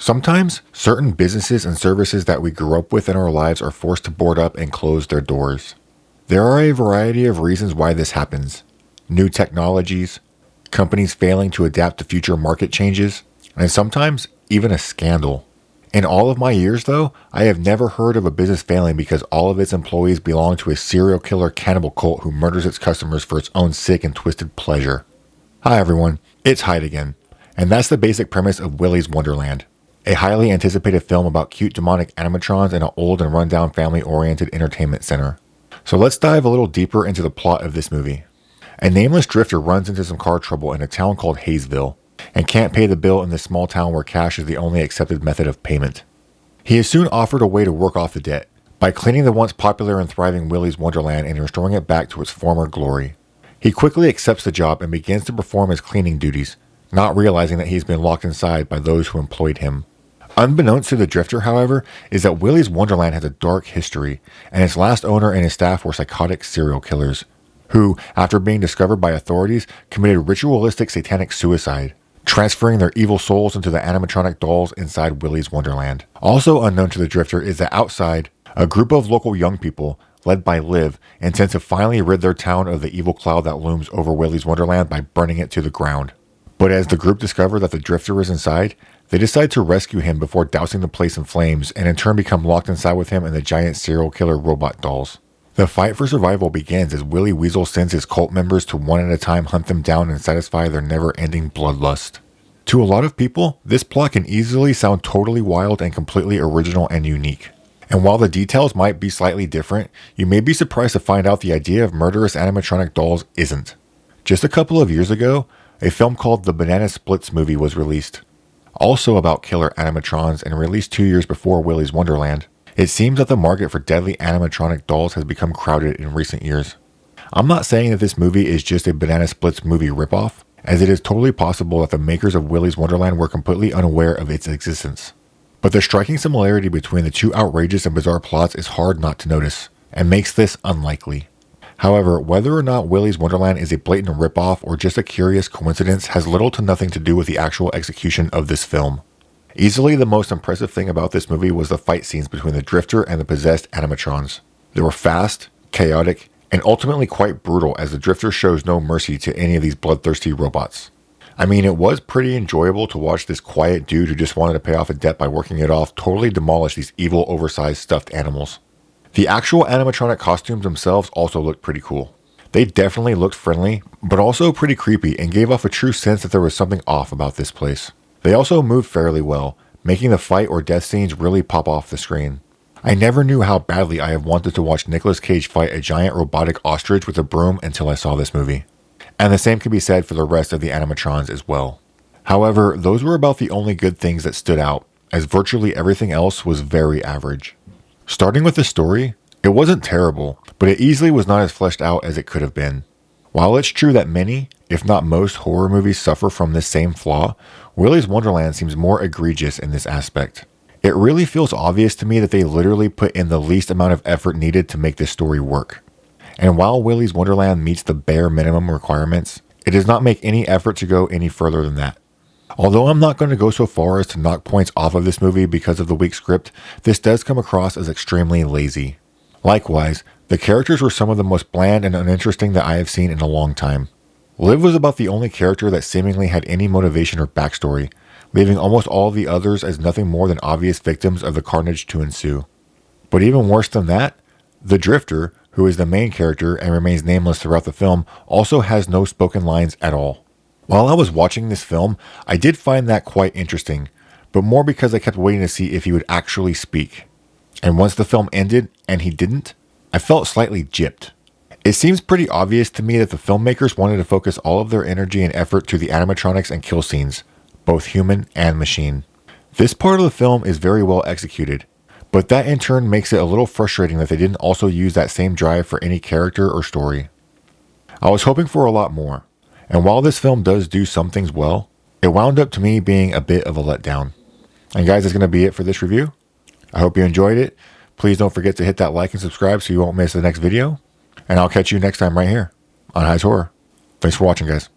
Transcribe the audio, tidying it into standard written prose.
Sometimes, certain businesses and services that we grew up with in our lives are forced to board up and close their doors. There are a variety of reasons why this happens. New technologies, companies failing to adapt to future market changes, and sometimes even a scandal. In all of my years though, I have never heard of a business failing because all of its employees belong to a serial killer cannibal cult who murders its customers for its own sick and twisted pleasure. Hi everyone, it's Hyde again, and that's the basic premise of Willy's Wonderland. A highly anticipated film about cute demonic animatrons in an old and rundown family-oriented entertainment center. So let's dive a little deeper into the plot of this movie. A nameless drifter runs into some car trouble in a town called Hayesville, and can't pay the bill in this small town where cash is the only accepted method of payment. He is soon offered a way to work off the debt, by cleaning the once popular and thriving Willy's Wonderland and restoring it back to its former glory. He quickly accepts the job and begins to perform his cleaning duties, not realizing that he's been locked inside by those who employed him. Unbeknownst to the drifter, however, is that Willy's Wonderland has a dark history, and its last owner and his staff were psychotic serial killers, who, after being discovered by authorities, committed ritualistic satanic suicide, transferring their evil souls into the animatronic dolls inside Willy's Wonderland. Also unknown to the drifter is that outside, a group of local young people, led by Liv, intend to finally rid their town of the evil cloud that looms over Willy's Wonderland by burning it to the ground. But as the group discover that the drifter is inside, they decide to rescue him before dousing the place in flames, and in turn become locked inside with him and the giant serial killer robot dolls. The fight for survival begins as Willy Weasel sends his cult members to one at a time hunt them down and satisfy their never-ending bloodlust. To a lot of people, this plot can easily sound totally wild and completely original and unique. And while the details might be slightly different, you may be surprised to find out the idea of murderous animatronic dolls isn't. Just a couple of years ago, a film called The Banana Splits Movie was released. Also about killer animatrons and released 2 years before Willy's Wonderland. It seems that the market for deadly animatronic dolls has become crowded in recent years. I'm not saying that this movie is just a Banana Splits movie ripoff, as it is totally possible that the makers of Willy's Wonderland were completely unaware of its existence. But the striking similarity between the two outrageous and bizarre plots is hard not to notice, and makes this unlikely. However, whether or not Willy's Wonderland is a blatant ripoff or just a curious coincidence has little to nothing to do with the actual execution of this film. Easily the most impressive thing about this movie was the fight scenes between the drifter and the possessed animatrons. They were fast, chaotic, and ultimately quite brutal as the drifter shows no mercy to any of these bloodthirsty robots. I mean, it was pretty enjoyable to watch this quiet dude who just wanted to pay off a debt by working it off totally demolish these evil oversized stuffed animals. The actual animatronic costumes themselves also looked pretty cool. They definitely looked friendly, but also pretty creepy and gave off a true sense that there was something off about this place. They also moved fairly well, making the fight or death scenes really pop off the screen. I never knew how badly I have wanted to watch Nicolas Cage fight a giant robotic ostrich with a broom until I saw this movie. And the same can be said for the rest of the animatrons as well. However, those were about the only good things that stood out, as virtually everything else was very average. Starting with the story, it wasn't terrible, but it easily was not as fleshed out as it could have been. While it's true that many, if not most, horror movies suffer from this same flaw, Willy's Wonderland seems more egregious in this aspect. It really feels obvious to me that they literally put in the least amount of effort needed to make this story work. And while Willy's Wonderland meets the bare minimum requirements, it does not make any effort to go any further than that. Although I'm not going to go so far as to knock points off of this movie because of the weak script, this does come across as extremely lazy. Likewise, the characters were some of the most bland and uninteresting that I have seen in a long time. Liv was about the only character that seemingly had any motivation or backstory, leaving almost all of the others as nothing more than obvious victims of the carnage to ensue. But even worse than that, the drifter, who is the main character and remains nameless throughout the film, also has no spoken lines at all. While I was watching this film, I did find that quite interesting, but more because I kept waiting to see if he would actually speak. And once the film ended and he didn't, I felt slightly gypped. It seems pretty obvious to me that the filmmakers wanted to focus all of their energy and effort to the animatronics and kill scenes, both human and machine. This part of the film is very well executed, but that in turn makes it a little frustrating that they didn't also use that same drive for any character or story. I was hoping for a lot more, and while this film does do some things well, it wound up to me being a bit of a letdown. And guys, that's going to be it for this review. I hope you enjoyed it. Please don't forget to hit that like and subscribe so you won't miss the next video. And I'll catch you next time right here on Hyde's Horror. Thanks for watching, guys.